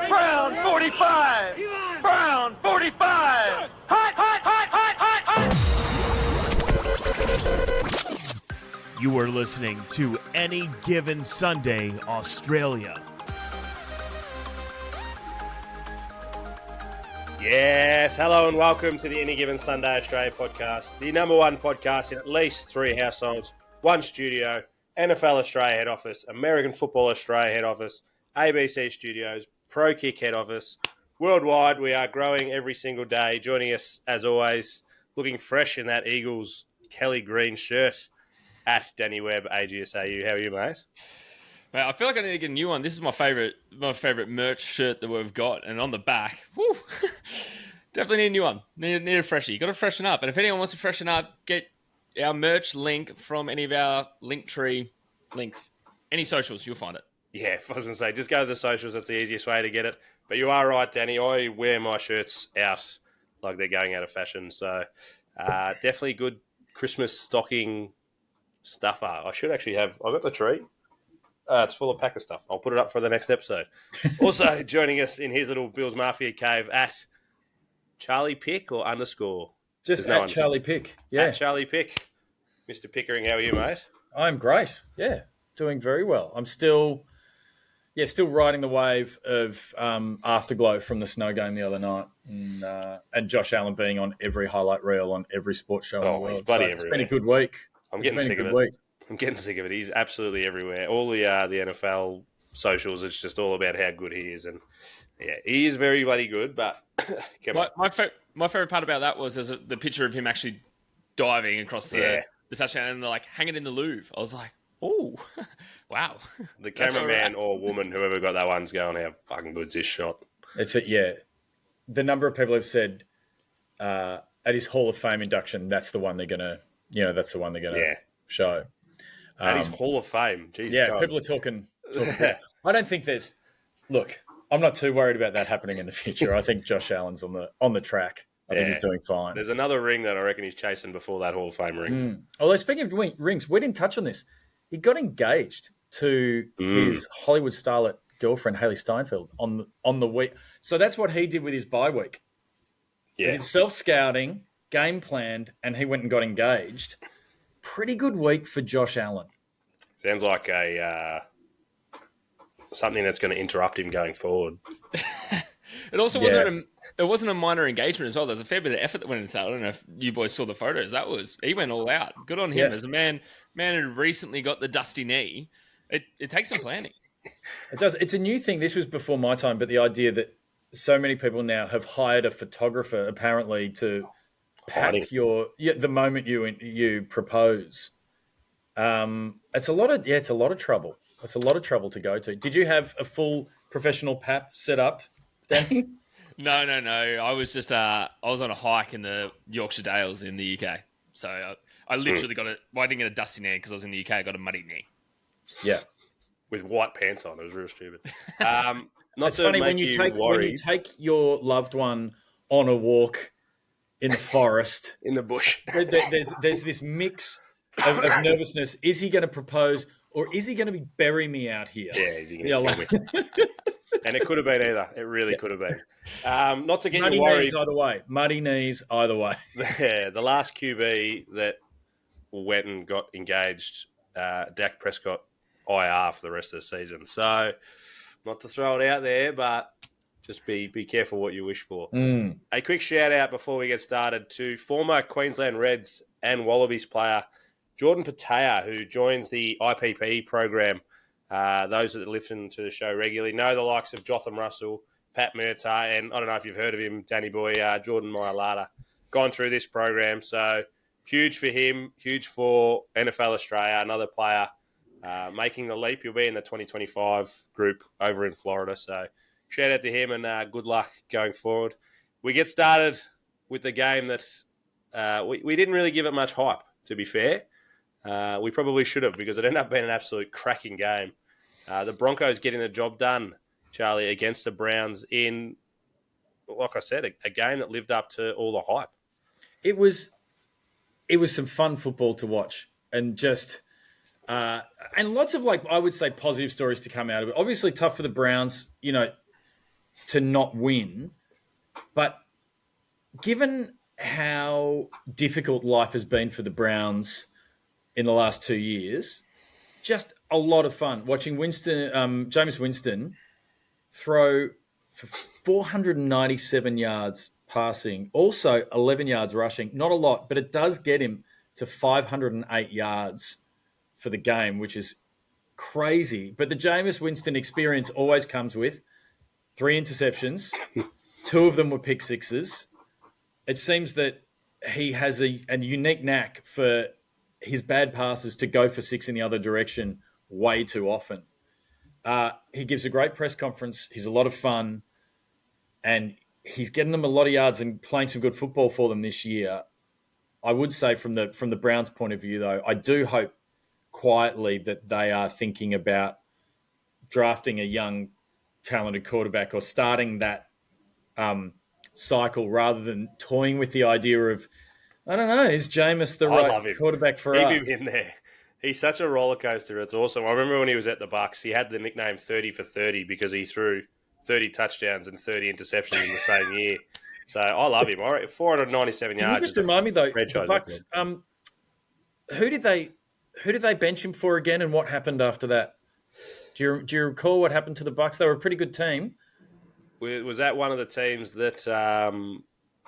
Brown 45! Brown 45! Hot, hot, hot, hot, hot, hot! You are listening to Any Given Sunday, Australia. Yes, hello and welcome to the Any Given Sunday Australia podcast, the number one podcast in at least 3 households, 1 studio, NFL Australia head office, American Football Australia head office, ABC Studios, Pro Kick head office. Worldwide, we are growing every single day. Joining us, as always, looking fresh in that Eagles Kelly Green shirt, at Danny Webb, AGSAU. How are you, mate? Mate, I feel like I need to get a new one. This is my favorite merch shirt that we've got, and on the back, whew, definitely need a new one. Need a freshie. You got to freshen up, and if anyone wants to freshen up, get our merch link from any of our Linktree links. Any socials, you'll find it. Yeah, I was going to say, just go to the socials. That's the easiest way to get it. But you are right, Danny. I wear my shirts out like they're going out of fashion. So definitely good Christmas stocking stuffer. I should actually have... I got the tree. It's full of pack of stuff. I'll put it up for the next episode. Also joining us in his little Bills Mafia cave at Charlie Pick or underscore? Just at Charlie Pick. Yeah. At Charlie Pick. Mr. Pickering, how are you, mate? I'm great. Yeah. Doing very well. I'm still riding the wave of afterglow from the snow game the other night, and Josh Allen being on every highlight reel on every sports show in the world. It's been a good week. I'm getting sick of it. I'm getting sick of it. He's absolutely everywhere. All the NFL socials, it's just all about how good he is, and yeah, he is very bloody good. But my favorite part about that was the picture of him actually diving across the touchdown and like hanging in the Louvre. I was like, oh, wow. The cameraman or woman, whoever got that one's going, how fucking good's this shot? The number of people have said at his Hall of Fame induction, that's the one they're gonna show. At his Hall of Fame, jeez. Yeah, God. people are talking. I don't think there's. Look, I'm not too worried about that happening in the future. I think Josh Allen's on the track. I think he's doing fine. There's another ring that I reckon he's chasing before that Hall of Fame ring. Although, speaking of rings, we didn't touch on this. He got engaged to his Hollywood starlet girlfriend, Haley Steinfeld, on the week. So that's what he did with his bye week. Yeah. He did self-scouting, game planned, and he went and got engaged. Pretty good week for Josh Allen. Sounds like something that's going to interrupt him going forward. It also wasn't a minor engagement as well. There's a fair bit of effort that went into that. I don't know if you boys saw the photos. He went all out. Good on him. As a man who recently got the dusty knee. It takes some planning. It does. It's a new thing. This was before my time, but the idea that so many people now have hired a photographer apparently to pack the moment you propose. It's a lot of trouble. It's a lot of trouble to go to. Did you have a full professional pap set up, Danny? No. I was just I was on a hike in the Yorkshire Dales in the UK. So I literally got it. Well, I didn't get a dusty knee because I was in the UK. I got a muddy knee. Yeah, with white pants on. It was real stupid. It's funny when you take your loved one on a walk in the forest, in the bush. There's this mix of nervousness. Is he going to propose, or is he going to bury me out here? Yeah, is he going to kill me? And it could have been either. It really could have been. Not to get you worried. Muddy knees either way. Yeah, the last QB that went and got engaged, Dak Prescott, IR for the rest of the season. So, not to throw it out there, but just be careful what you wish for. A quick shout out before we get started to former Queensland Reds and Wallabies player Jordan Patea, who joins the IPP program. Those that listen to the show regularly know the likes of Jotham Russell, Pat Murtagh, and I don't know if you've heard of him, Danny Boy, Jordan Mailata, gone through this program. So huge for him, huge for NFL Australia, another player making the leap. He'll be in the 2025 group over in Florida. So shout out to him and good luck going forward. We get started with the game that we didn't really give it much hype, to be fair. We probably should have, because it ended up being an absolute cracking game. The Broncos getting the job done, Charlie, against the Browns in, like I said, a game that lived up to all the hype. It was some fun football to watch, and just And lots of, I would say, positive stories to come out of it. Obviously, tough for the Browns, to not win. But given how difficult life has been for the Browns in the last 2 years, just a lot of fun watching Jameis Winston throw for 497 yards passing, also 11 yards rushing. Not a lot, but it does get him to 508 yards for the game, which is crazy. But the Jameis Winston experience always comes with 3 interceptions. 2 of them were pick sixes. It seems that he has a unique knack for his bad passes to go for 6 in the other direction way too often. He gives a great press conference. He's a lot of fun. And he's getting them a lot of yards and playing some good football for them this year. I would say from the Browns' point of view, though, I do hope quietly that they are thinking about drafting a young, talented quarterback or starting that cycle rather than toying with the idea of, I don't know, is Jameis the right quarterback for us? Keep him in there. He's such a roller coaster. It's awesome. I remember when he was at the Bucs, he had the nickname 30 for 30 because he threw 30 touchdowns and 30 interceptions in the same year. So I love him. All right, 497 yards. Can you just remind me, though, the Bucs, who did they bench him for again, and what happened after that? Do you recall what happened to the Bucs? They were a pretty good team. Was that one of the teams that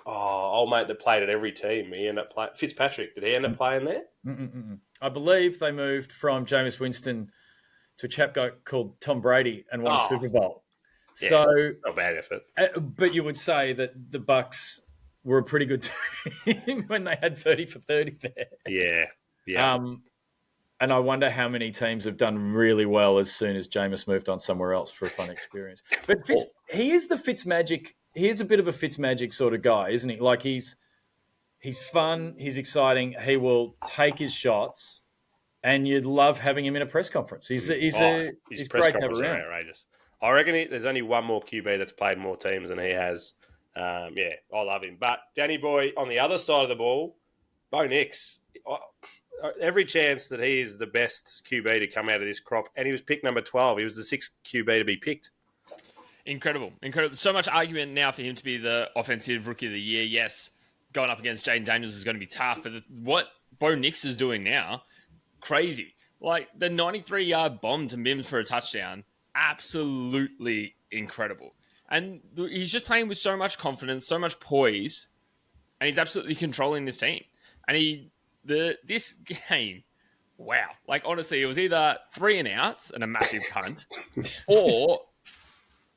old mate that played at every team? He ended up playing Fitzpatrick. Did he end up playing there? I believe they moved from Jameis Winston to a chap called Tom Brady and won a Super Bowl. Yeah, so not bad effort. But you would say that the Bucs were a pretty good team when they had 30 for 30 there. Yeah. And I wonder how many teams have done really well as soon as Jameis moved on somewhere else for a fun experience. But he is the Fitzmagic. He is a bit of a Fitzmagic sort of guy, isn't he? Like he's fun. He's exciting. He will take his shots, and you'd love having him in a press conference. He's great to have around. Outrageous. I reckon there's only one more QB that's played more teams than he has. I love him. But Danny Boy, on the other side of the ball, Bo Nix, every chance that he is the best QB to come out of this crop, and he was picked number 12. He was the 6th QB to be picked. Incredible. So much argument now for him to be the offensive rookie of the year. Yes, going up against Jaden Daniels is going to be tough, but what Bo Nix is doing now, crazy. Like the 93-yard bomb to Mims for a touchdown, absolutely incredible. And he's just playing with so much confidence, so much poise, and he's absolutely controlling this team. And this game, wow. Like, honestly, it was either 3 and outs and a massive punt or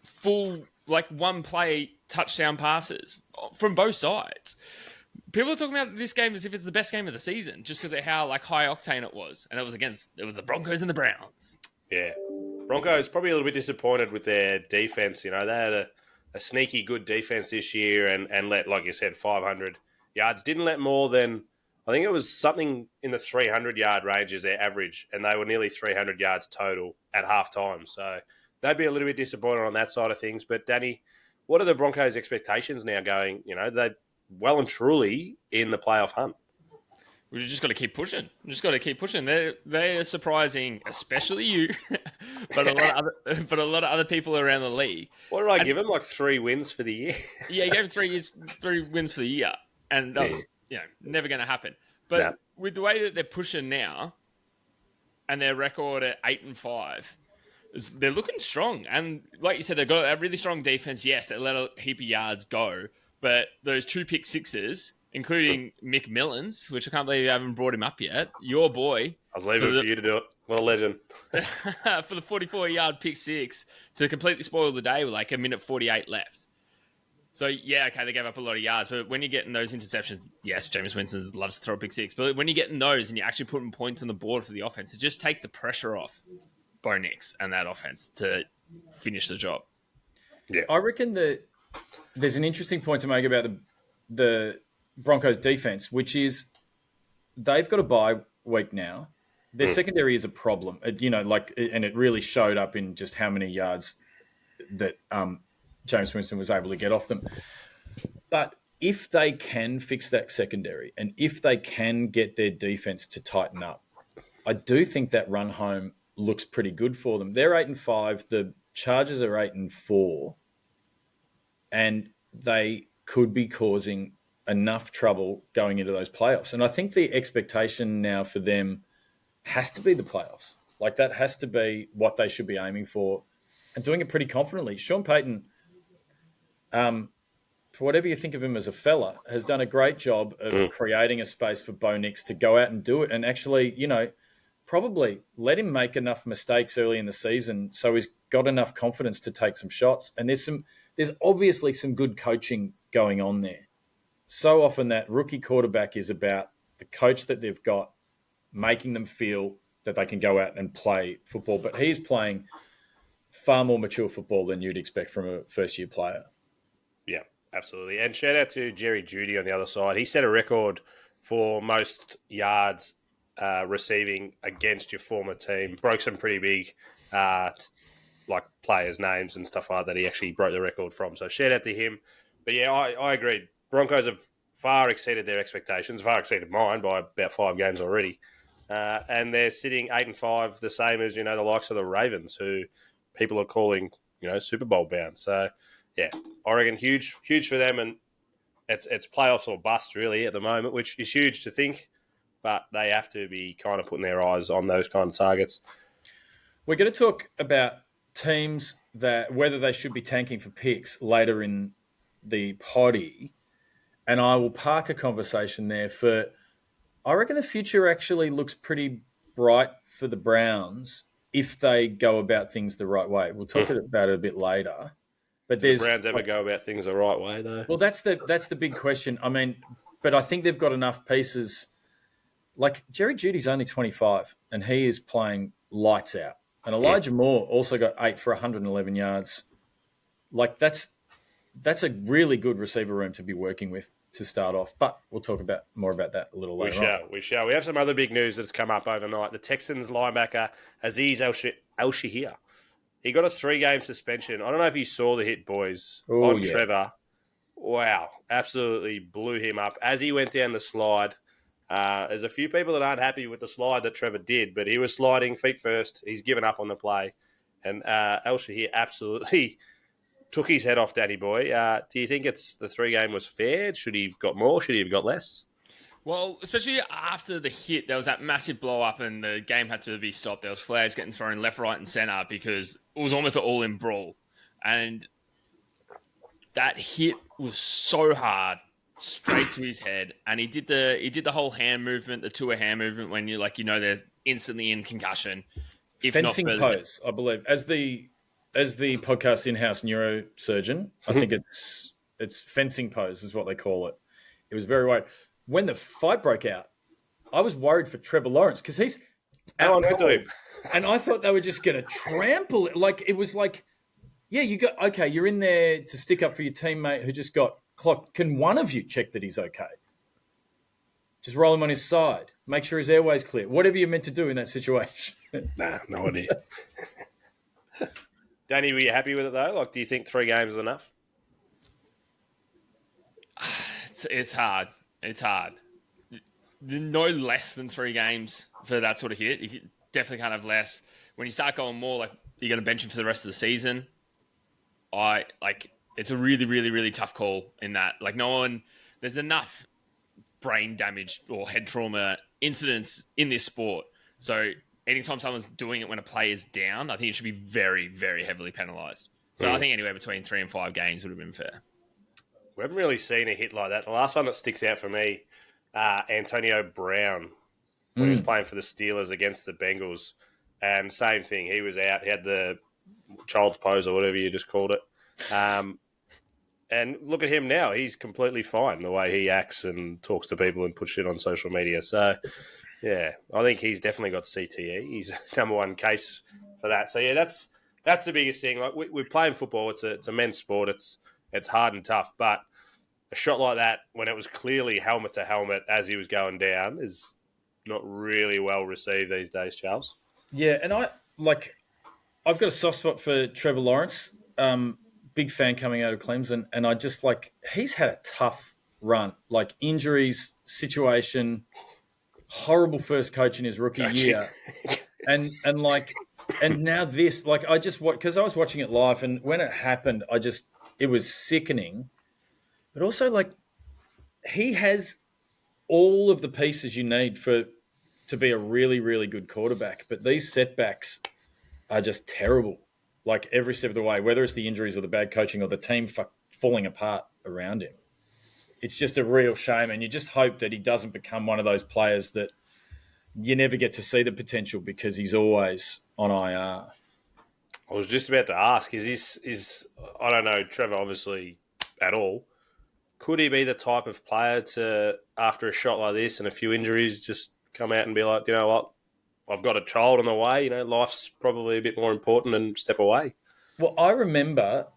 full, one play touchdown passes from both sides. People are talking about this game as if it's the best game of the season just because of how, high octane it was. And it was the Broncos and the Browns. Yeah. Broncos probably a little bit disappointed with their defense. They had a sneaky good defense this year and let, like you said, 500 yards. Didn't let more than, I think it was something in the 300-yard range is their average, and they were nearly 300 yards total at halftime. So they'd be a little bit disappointed on that side of things. But, Danny, what are the Broncos' expectations now going? They're well and truly in the playoff hunt. We've just got to keep pushing. They're surprising, especially you, but a lot of other people around the league. What did I give them? 3 wins for the year? Yeah, you gave them 3 wins for the year, and that was never going to happen. But with the way that they're pushing now, and their record at 8-5, they're looking strong. And like you said, they've got a really strong defense. Yes, they let a heap of yards go, but those 2 pick sixes, including Mick Millens, which I can't believe you haven't brought him up yet. Your boy. I was leaving it for you to do it. What a legend. For the 44-yard pick six to completely spoil the day with a minute 48 left. So, yeah, okay, they gave up a lot of yards. But when you're getting those interceptions, yes, Jameis Winston loves to throw a pick six. But when you're getting those and you're actually putting points on the board for the offense, it just takes the pressure off Bo Nix and that offense to finish the job. Yeah, I reckon that there's an interesting point to make about the Broncos defense, which is they've got a bye week now. Their secondary is a problem, and it really showed up in just how many yards that Jameis Winston was able to get off them. But if they can fix that secondary, and if they can get their defense to tighten up, I do think that run home looks pretty good for them. They're 8-5. The Chargers are 8-4, and they could be causing enough trouble going into those playoffs. And I think the expectation now for them has to be the playoffs. Like, that has to be what they should be aiming for, and doing it pretty confidently. Sean Payton, for whatever you think of him as a fella, has done a great job of creating a space for Bo Nix to go out and do it, and actually, probably let him make enough mistakes early in the season so he's got enough confidence to take some shots. And there's obviously some good coaching going on there. So often that rookie quarterback is about the coach that they've got making them feel that they can go out and play football. But he's playing far more mature football than you'd expect from a first-year player. Yeah, absolutely. And shout out to Jerry Jeudy on the other side. He set a record for most yards receiving against your former team. Broke some pretty big players' names and stuff like that. He actually broke the record from. So shout out to him. But yeah, I agree. Broncos have far exceeded their expectations, far exceeded mine by about 5 games already. And they're sitting 8-5, the same as, the likes of the Ravens, who people are calling, Super Bowl bound. So yeah, Oregon, huge for them. And it's playoffs or bust really at the moment, which is huge to think. But they have to be kind of putting their eyes on those kind of targets. We're going to talk about teams that whether they should be tanking for picks later in the potty, and I will park a conversation there for. I reckon the future actually looks pretty bright for the Browns if they go about things the right way. We'll talk about it a bit later. But Do the Browns ever go about things the right way, though? Well, that's the big question. I mean, but I think they've got enough pieces. Like, Jerry Jeudy's only 25, and he is playing lights out. And Elijah Moore also got 8 for 111 yards. Like, that's a really good receiver room to be working with to start off. But we'll talk more about that a little later on. We shall. We have some other big news that's come up overnight. The Texans linebacker, Azeez El-Shahir, he got a 3-game suspension. I don't know if you saw the hit, boys, on Trevor. Wow, absolutely blew him up. As he went down the slide, there's a few people that aren't happy with the slide that Trevor did, but he was sliding feet first. He's given up on the play. And El-Shahir absolutely took his head off, Danny boy. Do you think the 3-game was fair? Should he have got more? Should he have got less? Well, especially after the hit, there was that massive blow-up and the game had to be stopped. There was flags getting thrown left, right, and centre because it was almost an all-in brawl. And that hit was so hard, straight to his head. And he did the whole hand movement, the tour hand movement, when they're instantly in concussion. Fencing pose, I believe. As the podcast's in-house neurosurgeon, I think it's fencing pose is what they call it. It was very wide. When the fight broke out, I was worried for Trevor Lawrence because he's out cold, and I thought they were just going to trample it. Like, it was like, yeah, you're in there to stick up for your teammate who just got clocked. Can one of you check that he's okay? Just roll him on his side. Make sure his airway's clear. Whatever you're meant to do in that situation. Nah, no idea. Danny, were you happy with it though? Like, do you think 3 games is enough? It's hard. It's hard. No less than 3 games for that sort of hit. You definitely can't have less. When you start going more, like, you're going to bench him for the rest of the season. It's a really, really, really tough call in that. Like, there's enough brain damage or head trauma incidents in this sport. So anytime someone's doing it when a player is down, I think it should be very, very heavily penalised. So I think anywhere between 3 and 5 games would have been fair. We haven't really seen a hit like that. The last one that sticks out for me, Antonio Brown, when he was playing for the Steelers against the Bengals. And same thing, he was out. He had the child's pose or whatever you just called it. And look at him now. He's completely fine the way he acts and talks to people and puts shit on social media. So, yeah, I think he's definitely got CTE. He's number one case for that. So, yeah, that's the biggest thing. Like, we're playing football. It's a men's sport. It's hard and tough, but a shot like that when it was clearly helmet to helmet as he was going down is not really well received these days, Charles. Yeah, and I've got a soft spot for Trevor Lawrence. Big fan coming out of Clemson, and I just he's had a tough run. Like, injuries, situation, horrible first coach in his rookie year, and now this, like, I just because I was watching it live, and when it happened, it was sickening, but also like he has all of the pieces you need to be a really, really good quarterback, but these setbacks are just terrible. Like every step of the way, whether it's the injuries or the bad coaching or the team falling apart around him. It's just a real shame, and you just hope that he doesn't become one of those players that you never get to see the potential because he's always on IR. I was just about to ask, is I don't know Trevor obviously at all. Could he be the type of player to, after a shot like this and a few injuries, just come out and be like, you know what, I've got a child on the way, life's probably a bit more important, and step away? Well, I remember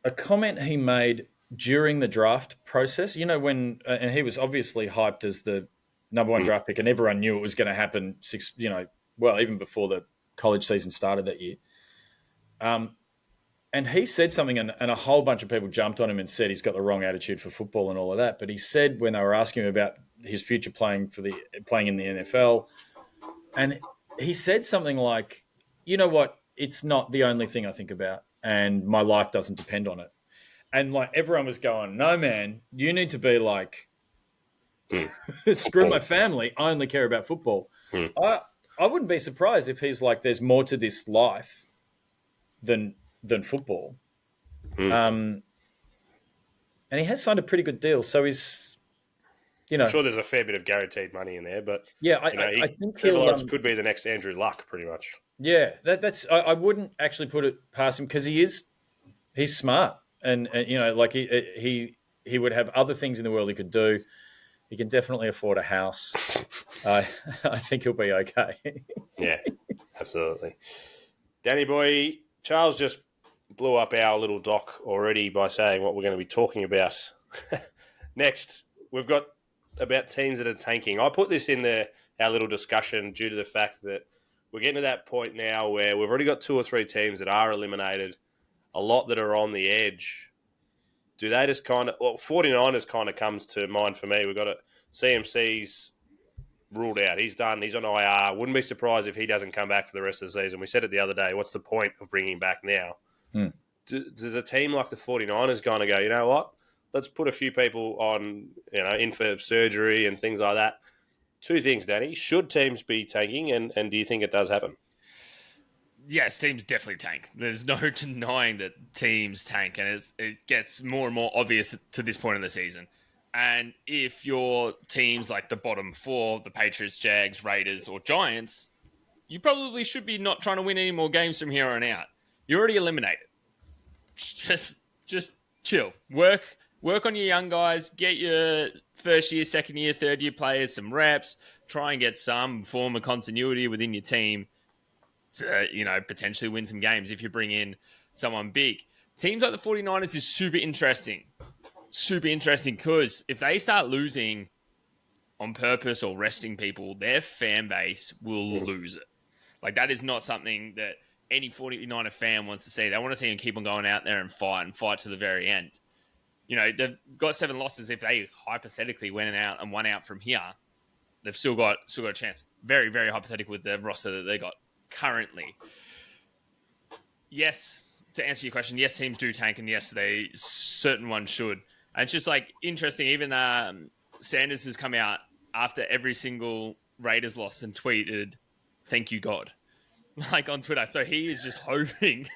a comment he made during the draft process, when and he was obviously hyped as the number one draft pick, and everyone knew it was going to happen even before the college season started that year. And he said something, and a whole bunch of people jumped on him and said he's got the wrong attitude for football and all of that. But he said when they were asking him about his future playing in the NFL, and he said something like, "You know what? It's not the only thing I think about, and my life doesn't depend on it." And like everyone was going, "No, man, you need to be like, screw my family. I only care about football." I wouldn't be surprised if he's like, "There's more to this life than football." And he has signed a pretty good deal, so he's, I'm sure there's a fair bit of guaranteed money in there, but yeah, I think Trevor Lawrence could be the next Andrew Luck, pretty much. Yeah, that's I wouldn't actually put it past him because he's smart. And like he would have other things in the world he could do. He can definitely afford a house. I think he'll be okay. Yeah, absolutely. Danny boy, Charles just blew up our little doc already by saying what we're going to be talking about. Next, we've got about teams that are tanking. I put this in our little discussion due to the fact that we're getting to that point now where we've already got 2 or 3 teams that are eliminated, a lot that are on the edge. Do they just 49ers kind of comes to mind for me. We've got CMC's ruled out. He's done. He's on IR. Wouldn't be surprised if he doesn't come back for the rest of the season. We said it the other day. What's the point of bringing him back now? Does a team like the 49ers kind of go, you know what? Let's put a few people on, in for surgery and things like that. 2 things, Danny. Should teams be tanking, and do you think it does happen? Yes, teams definitely tank. There's no denying that teams tank, and it gets more and more obvious to this point in the season. And if your teams like the bottom 4, the Patriots, Jags, Raiders, or Giants, you probably should be not trying to win any more games from here on out. You're already eliminated. Just chill. Work on your young guys. Get your first year, second year, third year players some reps. Try and get some form of continuity within your team to, potentially win some games if you bring in someone big. Teams like the 49ers is super interesting. Super interesting because if they start losing on purpose or resting people, their fan base will lose it. Like, that is not something that any 49er fan wants to see. They want to see them keep on going out there and fight to the very end. They've got 7 losses. If they hypothetically went out and won out from here, they've still got a chance. Very, very hypothetical with the roster that they got currently. Yes, to answer your question, yes, teams do tank, and yes, certain ones should. And it's just like interesting. Even Sanders has come out after every single Raiders loss and tweeted, "Thank you, God," like on Twitter. So he is just hoping,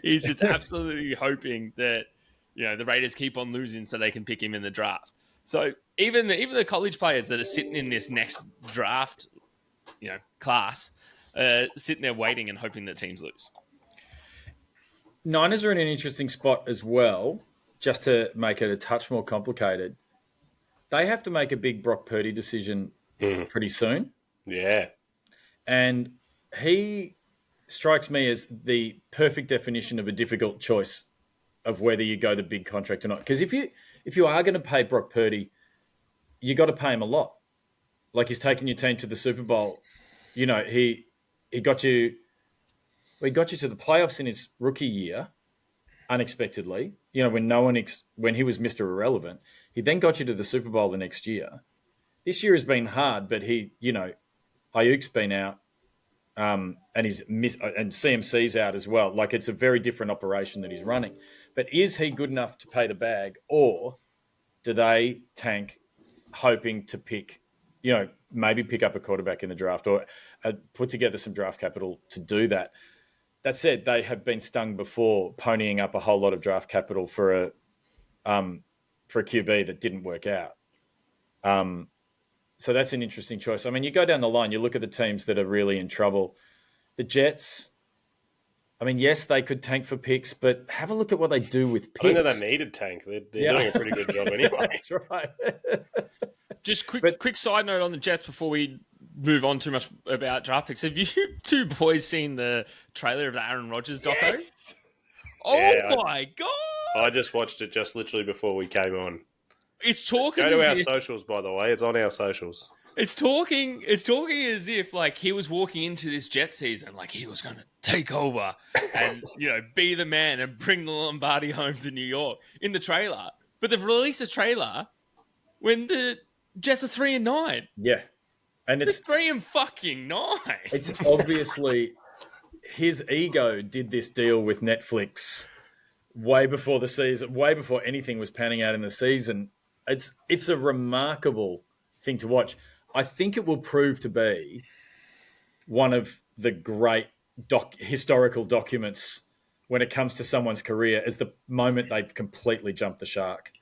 he's just absolutely hoping that the Raiders keep on losing so they can pick him in the draft. So even the college players that are sitting in this next draft, class, sitting there waiting and hoping that teams lose. Niners are in an interesting spot as well. Just to make it a touch more complicated, they have to make a big Brock Purdy decision pretty soon. Yeah. And he strikes me as the perfect definition of a difficult choice of whether you go the big contract or not. Because if you are going to pay Brock Purdy, you got to pay him a lot. Like, he's taken your team to the Super Bowl. He got you to the playoffs in his rookie year, unexpectedly. When he was Mr. Irrelevant. He then got you to the Super Bowl the next year. this year has been hard, but Ayuk's been out, and and CMC's out as well. Like, it's a very different operation that he's running. But is he good enough to pay the bag, or do they tank hoping to maybe pick up a quarterback in the draft, or put together some draft capital to do that? That said, they have been stung before, ponying up a whole lot of draft capital for a QB that didn't work out. So that's an interesting choice. I mean, you go down the line, you look at the teams that are really in trouble. The Jets, I mean, yes, they could tank for picks, but have a look at what they do with picks. I don't know they needed tank. They're doing a pretty good job anyway. That's right. Just quick side note on the Jets before we move on too much about draft picks. Have you two boys seen the trailer of the Aaron Rodgers doco? Yes! My God! I just watched it just literally before we came on. It's talking Go to as our if, socials, by the way. It's on our socials. It's talking as if like he was walking into this Jet season like he was going to take over and be the man and bring the Lombardi home to New York in the trailer. But they've released a trailer when the Jets are 3-9. Yeah, and it's 3-9. It's obviously his ego did this deal with Netflix way before the season, way before anything was panning out in the season. It's a remarkable thing to watch. I think it will prove to be one of the great historical documents when it comes to someone's career, as the moment they've completely jumped the shark.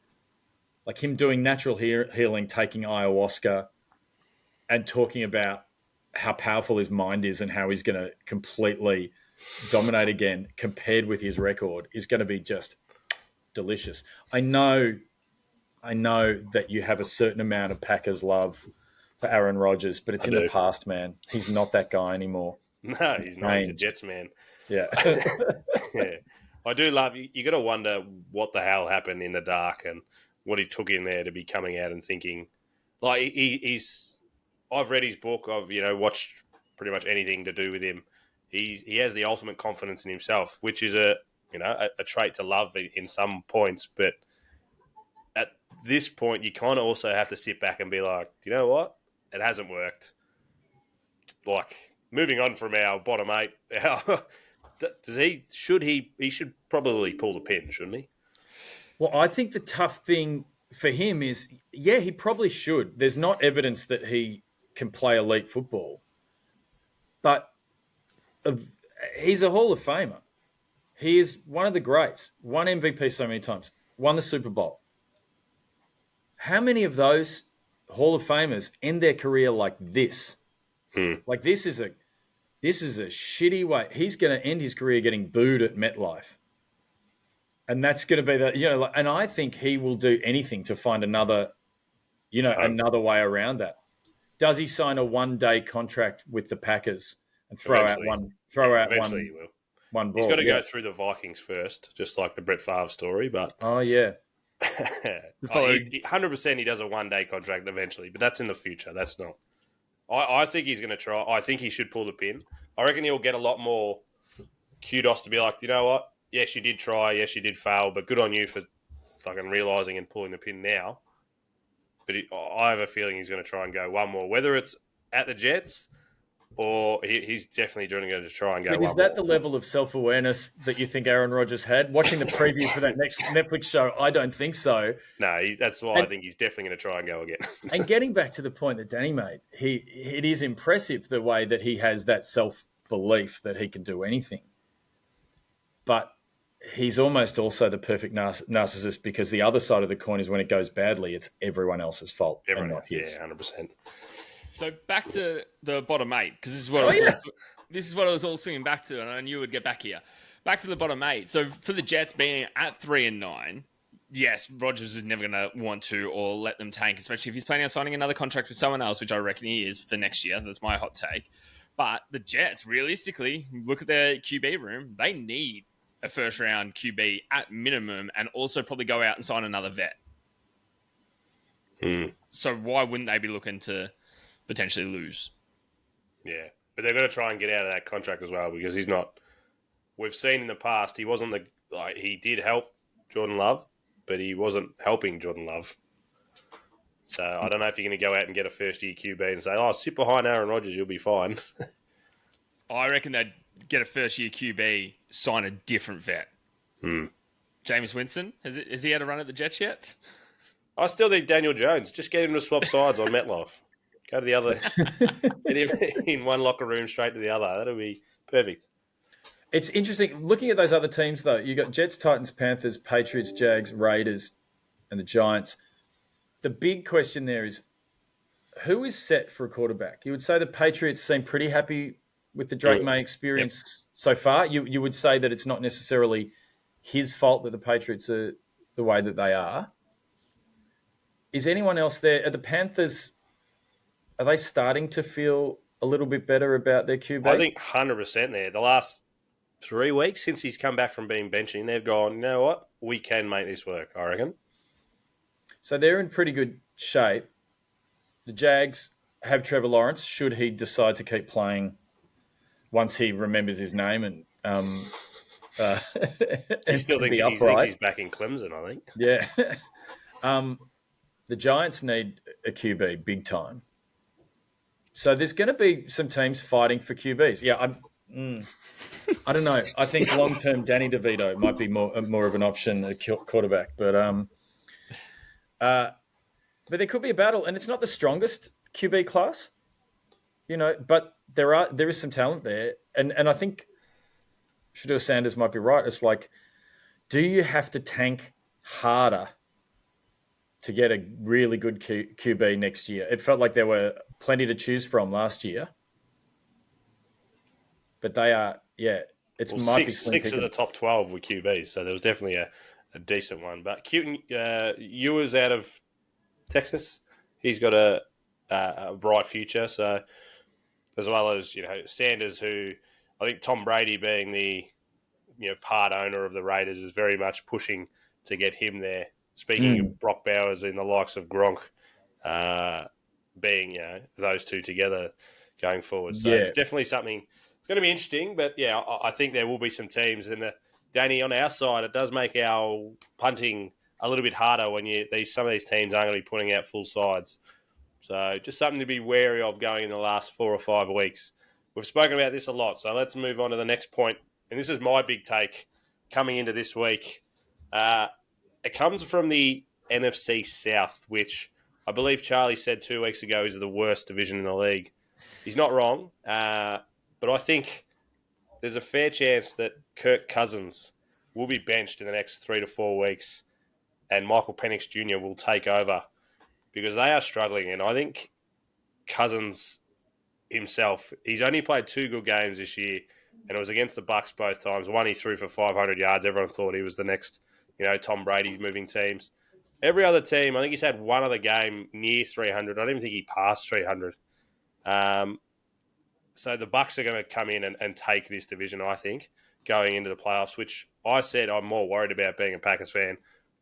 Like him doing natural healing, taking ayahuasca, and talking about how powerful his mind is and how he's going to completely dominate again compared with his record is going to be just delicious. I know that you have a certain amount of Packers love for Aaron Rodgers, but it's in the past, man. He's not that guy anymore. No, he's not. He's a Jets man. Yeah. Yeah. I do love you got to wonder what the hell happened in the dark and what he took in there to be coming out and thinking. Like, he's I've read his book. I've watched pretty much anything to do with him. He has the ultimate confidence in himself, which is a trait to love in some points. But at this point, you kind of also have to sit back and be like, do you know what? It hasn't worked. Like, moving on from our bottom 8, he should probably pull the pin, shouldn't he? Well, I think the tough thing for him is, yeah, he probably should. There's not evidence that he can play elite football, but he's a Hall of Famer. He is one of the greats. Won MVP so many times. Won the Super Bowl. How many of those Hall of Famers end their career like this? Like, this is a shitty way. He's going to end his career getting booed at MetLife. And that's going to be and I think he will do anything to find another way around that. Does he sign a one-day contract with the Packers and throw out one ball? He's got to go through the Vikings first, just like the Brett Favre story. But 100% he does a one-day contract eventually, but that's in the future. That's not. I think he's going to try. I think he should pull the pin. I reckon he'll get a lot more kudos to be like, you know what? Yes, you did try. Yes, you did fail, but good on you for fucking realising and pulling the pin now. But I have a feeling he's going to try and go one more, whether it's at the Jets or he's definitely going to try and go one more. Is that the level of self-awareness that you think Aaron Rodgers had? Watching the preview for that next Netflix show, I don't think so. No, that's why I think he's definitely going to try and go again. And getting back to the point that Danny made, it is impressive the way that he has that self-belief that he can do anything. But he's almost also the perfect narcissist, because the other side of the coin is when it goes badly, it's everyone else's fault and not his. Yeah, 100%. So back to the bottom 8, because this is what I was all swinging back to, and I knew you would get back here. Back to the bottom 8. So for the Jets being at 3-9, yes, Rodgers is never going to want to or let them tank, especially if he's planning on signing another contract with someone else, which I reckon he is for next year. That's my hot take. But the Jets, realistically, look at their QB room. They need a first-round QB at minimum, and also probably go out and sign another vet. So why wouldn't they be looking to potentially lose? Yeah, but they're going to try and get out of that contract as well, because he's not. We've seen in the past he wasn't he did help Jordan Love, but he wasn't helping Jordan Love. So I don't know if you're going to go out and get a first-year QB and say, "Oh, sit behind Aaron Rodgers, you'll be fine." I reckon they'd get a first-year QB, sign a different vet. Jameis Winston, has he had a run at the Jets yet? I still think Daniel Jones. Just get him to swap sides on MetLife. Go to the other. Get him in one locker room straight to the other. That'll be perfect. It's interesting. Looking at those other teams, though, you got Jets, Titans, Panthers, Patriots, Jags, Raiders, and the Giants. The big question there is, who is set for a quarterback? You would say the Patriots seem pretty happy with the Drake May experience so far. You would say that it's not necessarily his fault that the Patriots are the way that they are. Is anyone else there? Are the Panthers, are they starting to feel a little bit better about their QB? I think 100% there. The last 3 weeks since he's come back from being benching, they've gone, you know what? We can make this work, I reckon. So they're in pretty good shape. The Jags have Trevor Lawrence, should he decide to keep playing once he remembers his name and he still thinks he's back in Clemson, I think. Yeah. The Giants need a QB big time. So there's going to be some teams fighting for QBs. Yeah, I don't know. I think long-term Danny DeVito might be more of an option at quarterback. But there could be a battle, and it's not the strongest QB class, but there is some talent there. And I think Shedeur Sanders might be right. It's like, do you have to tank harder to get a really good QB next year? It felt like there were plenty to choose from last year. But they are, six of the top 12 were QBs, so there was definitely a decent one. But Ewers out of Texas, he's got a bright future. So as well as Sanders, who I think Tom Brady being the part owner of the Raiders is very much pushing to get him there. Speaking of Brock Bowers and the likes of Gronk, being those two together going forward, so it's definitely something. It's going to be interesting, but I think there will be some teams. And Danny, on our side, it does make our punting a little bit harder when some of these teams aren't going to be putting out full sides. So just something to be wary of going in the last 4 or 5 weeks. We've spoken about this a lot, so let's move on to the next point. And this is my big take coming into this week. It comes from the NFC South, which I believe Charlie said 2 weeks ago is the worst division in the league. He's not wrong, but I think there's a fair chance that Kirk Cousins will be benched in the next 3 to 4 weeks and Michael Penix Jr. will take over because they are struggling. And I think Cousins himself, he's only played 2 good games this year, and it was against the Bucs both times. One, he threw for 500 yards. Everyone thought he was the next Tom Brady moving teams. Every other team, I think he's had one other game near 300. I don't even think he passed 300. So the Bucs are going to come in and take this division, I think, going into the playoffs, which I said I'm more worried about being a Packers fan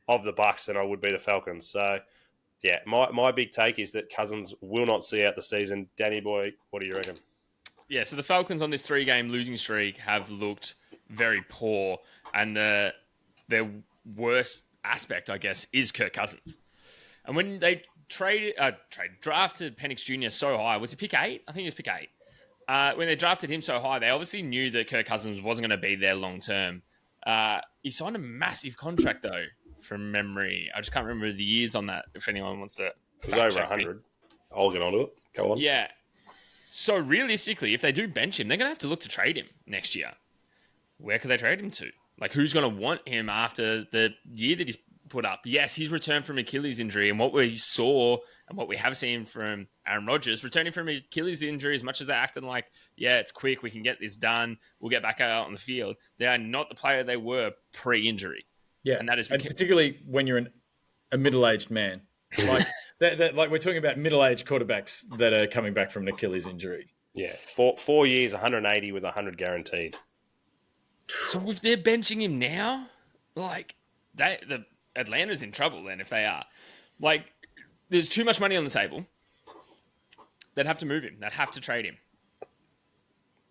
of the Bucs than I would be the Falcons. So, my big take is that Cousins will not see out the season. Danny boy, what do you reckon? Yeah, so the Falcons on this 3-game losing streak have looked very poor, and their worst aspect, I guess, is Kirk Cousins. And when they drafted Penix Jr. so high, was it pick 8? I think it was pick 8. When they drafted him so high, they obviously knew that Kirk Cousins wasn't going to be there long term. He signed a massive contract, though, from memory. I just can't remember the years on that, if anyone wants to. It was over 100. I'll get onto it. Go on. Yeah. So realistically, if they do bench him, they're going to have to look to trade him next year. Where could they trade him to? Like, who's going to want him after the year that he's put up? Yes, he's returned from Achilles injury, and what we saw and what we have seen from Aaron Rodgers, returning from Achilles injury, as much as they're acting like, it's quick, we can get this done, we'll get back out on the field, they are not the player they were pre-injury. Yeah, and that is particularly when you're a middle-aged man. Like, like we're talking about middle-aged quarterbacks that are coming back from an Achilles injury. Yeah, 4 years, 180 with 100 guaranteed. So if they're benching him now, like, the Atlanta's in trouble then if they are. Like, there's too much money on the table. They'd have to move him. They'd have to trade him.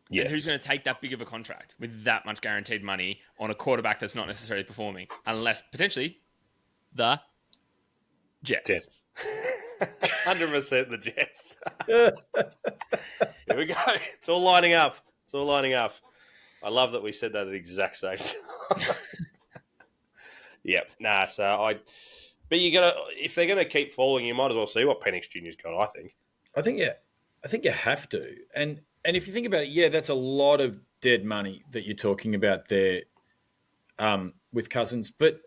Yes. And who's going to take that big of a contract with that much guaranteed money on a quarterback that's not necessarily performing? Unless, potentially, the Jets. 100% the Jets. Here we go. It's all lining up. It's all lining up. I love that we said that at the exact same time. Yep. Nah. But if they're gonna keep falling, you might as well see what Penix Jr.'s got. I think. I think you have to. And if you think about it, yeah, that's a lot of dead money that you're talking about there with Cousins. But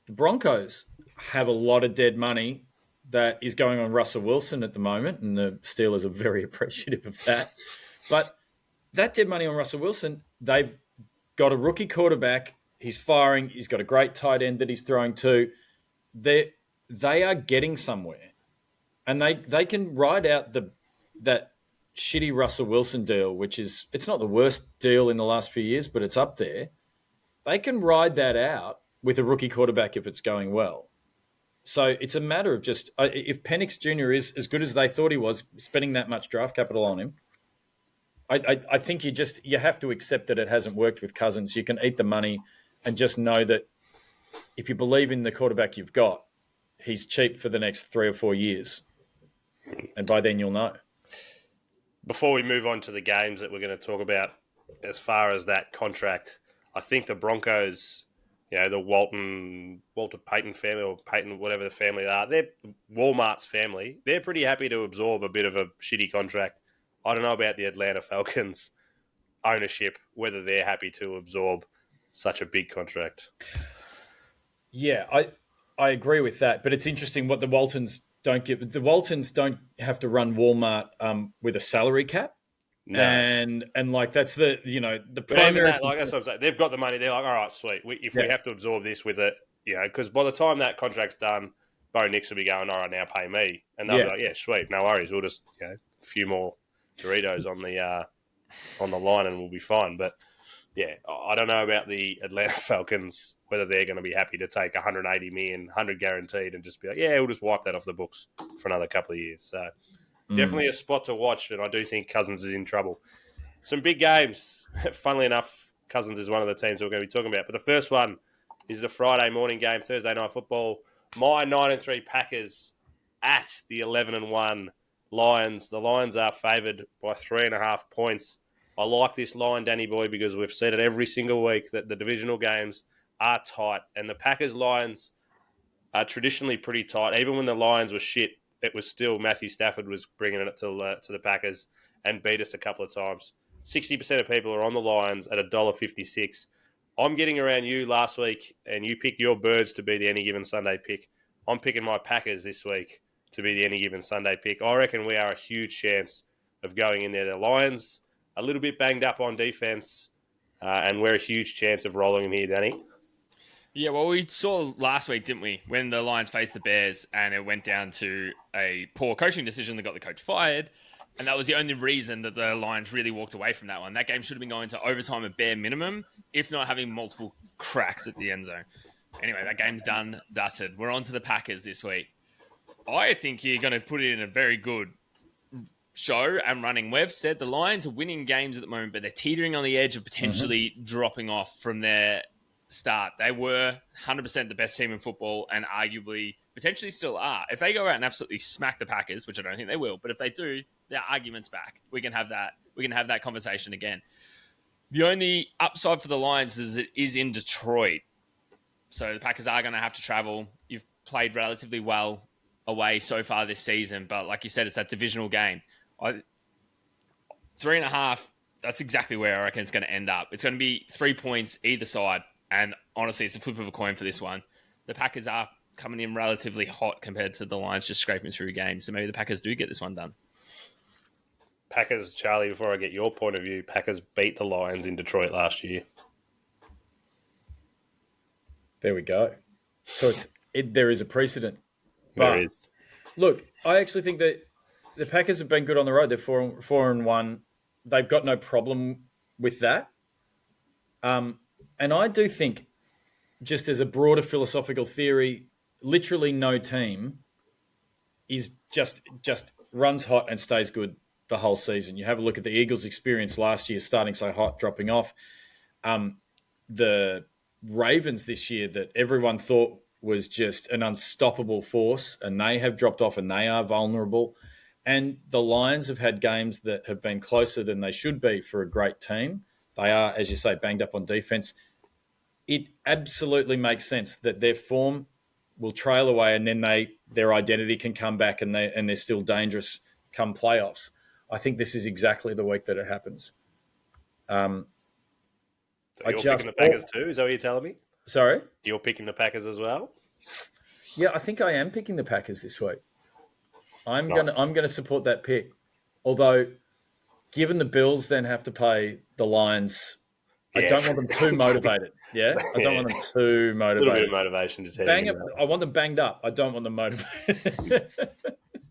the Broncos have a lot of dead money that is going on Russell Wilson at the moment, and the Steelers are very appreciative of that. But that dead money on Russell Wilson, they've got a rookie quarterback. He's firing. He's got a great tight end that he's throwing to. They are getting somewhere, and they can ride out that shitty Russell Wilson deal, which is, it's not the worst deal in the last few years, but it's up there. They can ride that out with a rookie quarterback if it's going well. So it's a matter of just, if Penix Jr. is as good as they thought he was, spending that much draft capital on him, I think you have to accept that it hasn't worked with Cousins. You can eat the money and just know that if you believe in the quarterback you've got, he's cheap for the next 3 or 4 years. And by then you'll know. Before we move on to the games that we're going to talk about, as far as that contract, I think the Broncos, the Walter Payton family, or Payton, whatever the family they are, they're Walmart's family. They're pretty happy to absorb a bit of a shitty contract. I don't know about the Atlanta Falcons ownership, whether they're happy to absorb such a big contract. Yeah, I agree with that. But it's interesting what the Waltons don't get. The Waltons don't have to run Walmart with a salary cap. No. And like that's the primary. That's what I'm saying. They've got the money. They're like, all right, sweet. We have to absorb this with it, because by the time that contract's done, Bo Nix will be going, all right, now pay me, and they'll be like, yeah, sweet, no worries. We'll just a few more Doritos on the line, and we'll be fine. But yeah, I don't know about the Atlanta Falcons, whether they're going to be happy to take 180 million, 100 guaranteed, and just be like, yeah, we'll just wipe that off the books for another couple of years. So. Definitely a spot to watch, and I do think Cousins is in trouble. Some big games. Funnily enough, Cousins is one of the teams we're going to be talking about. But the first one is the Friday morning game, Thursday Night Football. My 9-3 Packers at the 11-1 Lions. The Lions are favoured by 3.5 points. I like this line, Danny Boy, because we've said it every single week that the divisional games are tight, and the Packers-Lions are traditionally pretty tight. Even when the Lions were shit, it was still Matthew Stafford was bringing it to the Packers and beat us a couple of times. 60% of people are on the Lions at $1.56. I'm getting around you last week, and you picked your Birds to be the Any Given Sunday pick. I'm picking my Packers this week to be the Any Given Sunday pick. I reckon we are a huge chance of going in there. The Lions a little bit banged up on defense, and we're a huge chance of rolling them here, Danny. Yeah, well, we saw last week, didn't we, when the Lions faced the Bears and it went down to a poor coaching decision that got the coach fired. And that was the only reason that the Lions really walked away from that one. That game should have been going to overtime at bare minimum, if not having multiple cracks at the end zone. Anyway, that game's done, dusted. We're on to the Packers this week. I think you're going to put it in a very good show and running. We've said the Lions are winning games at the moment, but they're teetering on the edge of potentially dropping off from their start. They were 100% the best team in football and arguably potentially still are. If they go out and absolutely smack the Packers, which I don't think they will, but if they do, their argument's back. We can have that conversation again. The only upside for the Lions is it is in Detroit. So the Packers are going to have to travel. You've played relatively well away so far this season, but like you said, it's that divisional game. 3.5, that's exactly where I reckon it's going to end up. It's going to be 3 points either side. And honestly, it's a flip of a coin for this one. The Packers are coming in relatively hot compared to the Lions just scraping through games. So maybe the Packers do get this one done. Packers, Charlie, before I get your point of view, Packers beat the Lions in Detroit last year. There we go. So there is a precedent. There is. Look, I actually think that the Packers have been good on the road. They're 4-1. They've got no problem with that. And I do think, just as a broader philosophical theory, literally no team is just runs hot and stays good the whole season. You have a look at the Eagles' experience last year, starting so hot, dropping off. The Ravens this year that everyone thought was just an unstoppable force, and they have dropped off and they are vulnerable. And the Lions have had games that have been closer than they should be for a great team. They are, as you say, banged up on defense. It absolutely makes sense that their form will trail away, and then their identity can come back, and they're still dangerous come playoffs. I think this is exactly the week that it happens. So you're picking the Packers too? Is that what you're telling me? Sorry? You're picking the Packers as well? Yeah, I think I am picking the Packers this week. I'm gonna support that pick. Although, given the Bills then have to play the Lions, I don't want them too motivated. Yeah, I don't want them too motivated. A little bit of motivation just heading in. I want them banged up. I don't want them motivated.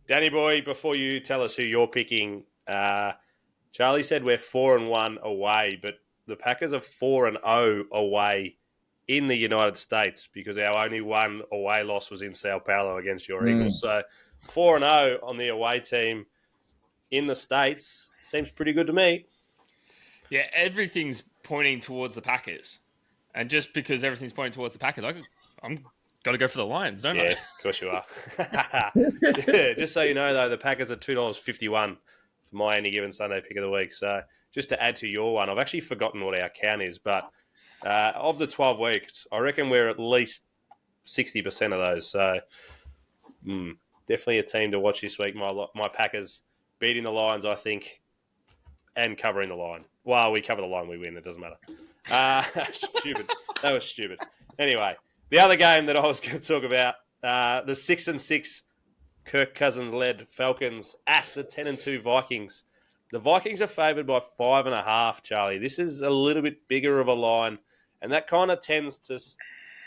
Danny boy, before you tell us who you're picking, Charlie said we're 4-1 away, but the Packers are 4-0 away in the United States because our only one away loss was in Sao Paulo against your Eagles. So 4-0 on the away team in the States seems pretty good to me. Yeah, everything's pointing towards the Packers. And just because everything's pointing towards the Packers, I'm got to go for the Lions, don't I? Yeah, of course you are. Yeah, just so you know, though, the Packers are $2.51 for my any given Sunday pick of the week. So just to add to your one, I've actually forgotten what our count is, but of the 12 weeks, I reckon we're at least 60% of those. So definitely a team to watch this week. My Packers beating the Lions, I think, and covering the line. Well, we cover the line, we win. It doesn't matter. Stupid. That was stupid. Anyway, the other game that I was going to talk about, the 6-6 Kirk Cousins-led Falcons at the 10-2 Vikings. The Vikings are favoured by 5.5, Charlie. This is a little bit bigger of a line, and that kind of tends to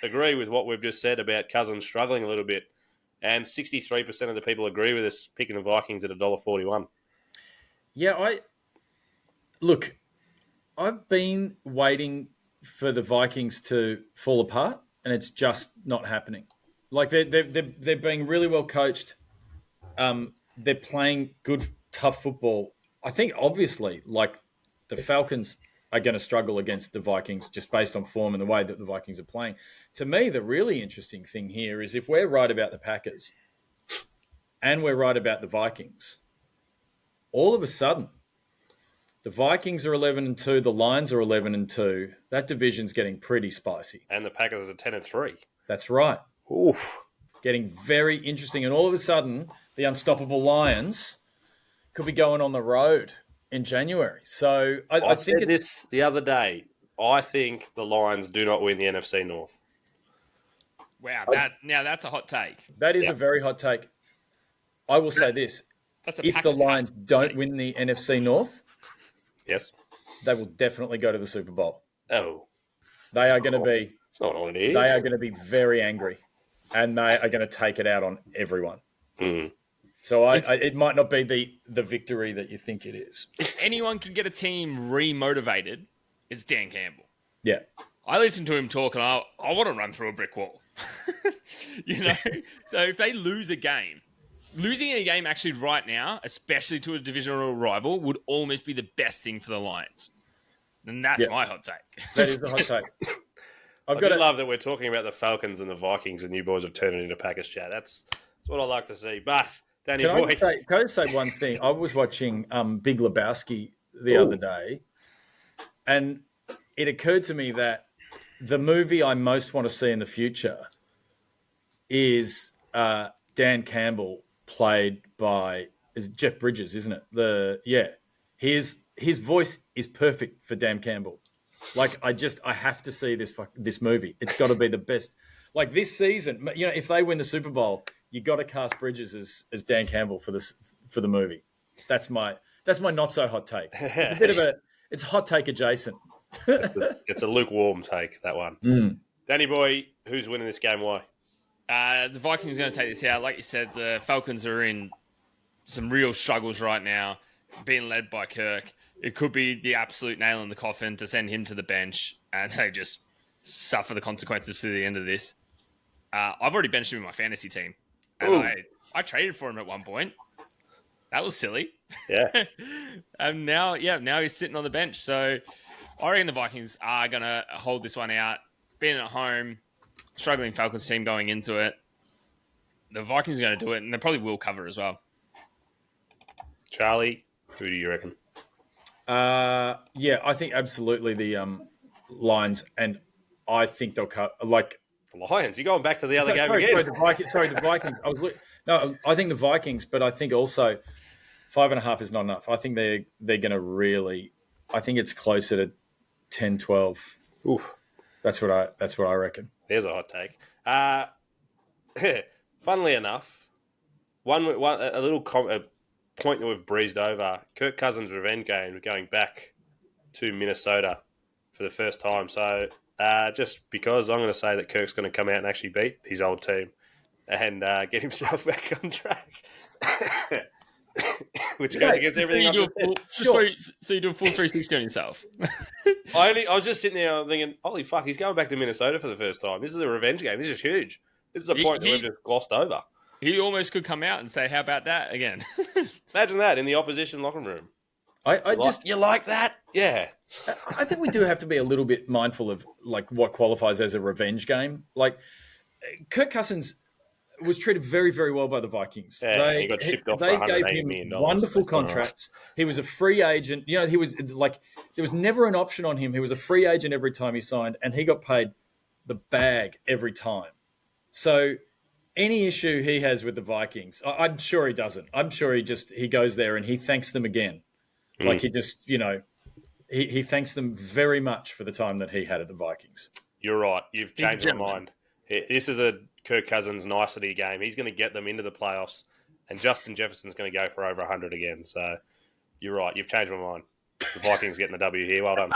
agree with what we've just said about Cousins struggling a little bit. And 63% of the people agree with us picking the Vikings at $1.41. Yeah, I've been waiting for the Vikings to fall apart, and it's just not happening. Like they're being really well coached. They're playing good, tough football. I think obviously, like the Falcons are going to struggle against the Vikings just based on form and the way that the Vikings are playing. To me, the really interesting thing here is if we're right about the Packers and we're right about the Vikings, all of a sudden, the Vikings are 11-2, the Lions are 11-2. That division's getting pretty spicy. And the Packers are 10-3. That's right. Oof. Getting very interesting. And all of a sudden, the unstoppable Lions could be going on the road in January. So I think said this the other day. I think the Lions do not win the NFC North. Wow, that's a hot take. That is a very hot take. I will say this. If the Lions don't win the NFC North, yes, they will definitely go to the Super Bowl. Oh. They are going to be... It's not what it is. They are going to be very angry, and they are going to take it out on everyone. Mm. So it might not be the victory that you think it is. If anyone can get a team re-motivated, it's Dan Campbell. Yeah. I listen to him talk, and I want to run through a brick wall. So if they lose a game, losing a game actually right now, especially to a divisional rival, would almost be the best thing for the Lions. And that's my hot take. That is the hot take. I love that we're talking about the Falcons and the Vikings, and you boys have turned it into Packers chat. That's what I like to see. But Danny boy, can I just say one thing? I was watching Big Lebowski the other day, and it occurred to me that the movie I most want to see in the future is Dan Campbell, played by Jeff Bridges, isn't it? His voice is perfect for Dan Campbell. Like I have to see this movie. It's got to be the best. Like this season, if they win the Super Bowl, you got to cast Bridges as Dan Campbell for the movie. That's my not so hot take. It's a bit of it's hot take adjacent. It's a lukewarm take, that one. Danny boy, who's winning this game? Why? The Vikings are going to take this out. Like you said, the Falcons are in some real struggles right now, being led by Kirk. It could be the absolute nail in the coffin to send him to the bench, and they just suffer the consequences to the end of this. I've already benched him in my fantasy team, and I traded for him at one point. That was silly. Yeah. And now he's sitting on the bench. So I reckon the Vikings are going to hold this one out. Being at home, struggling Falcons team going into it. The Vikings are going to do it, and they probably will cover as well. Charlie, who do you reckon? Yeah, I think absolutely the Lions, and I think they'll cut like The Lions. You're going back to the other game sorry, again. the Vikings. I think the Vikings, but I think also 5.5 is not enough. I think they're going to really. I think it's closer to 10, 12. Oof. That's what I reckon. There's a hot take. Funnily enough, a little point that we've breezed over. Kirk Cousins' revenge game going back to Minnesota for the first time. So just because I'm going to say that Kirk's going to come out and actually beat his old team and get himself back on track. Which goes against everything I've said. So you do a full 360 on yourself. I was just sitting there thinking, holy fuck, he's going back to Minnesota for the first time. This is a revenge game. This is huge. This is a point that we've just glossed over. He almost could come out and say, how about that again? Imagine that in the opposition locker room. You like that? Yeah. I think we do have to be a little bit mindful of like what qualifies as a revenge game. Like Kirk Cousins was treated very, very well by the Vikings. Yeah, he got shipped off for $180 million. Wonderful contracts. He was a free agent. You know, he was like there was never an option on him. He was a free agent every time he signed, and he got paid the bag every time. So any issue he has with the Vikings, I'm sure he doesn't. I'm sure he goes there and he thanks them again. Like he just, he thanks them very much for the time that he had at the Vikings. You're right. You've changed my mind. This is a Kirk Cousins nicety game. He's going to get them into the playoffs, and Justin Jefferson's going to go for over 100 again. So you're right. You've changed my mind. The Vikings getting the W here. Well done.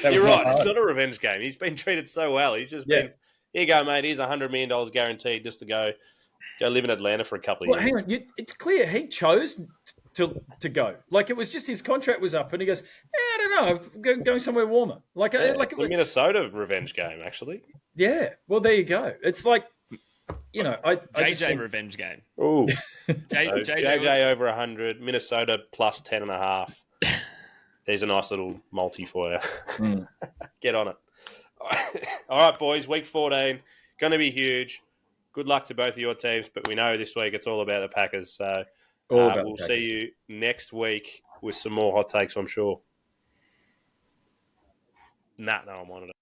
You're right. It's not a revenge game. He's been treated so well. He's just been, here you go, mate. Here's $100 million guaranteed just to go live in Atlanta for a couple of years. Hang on. It's clear he chose to go. Like it was just his contract was up, and he goes, I don't know, I'm going somewhere warmer. It's a Minnesota revenge game, actually. Yeah. Well, there you go. It's like, JJ revenge game. Ooh. JJ over 100, Minnesota plus 10.5. There's a nice little multi for you. Get on it. All right, boys. Week 14. Going to be huge. Good luck to both of your teams, but we know this week it's all about the Packers. So we'll see you next week with some more hot takes, I'm sure. No, I'm on it.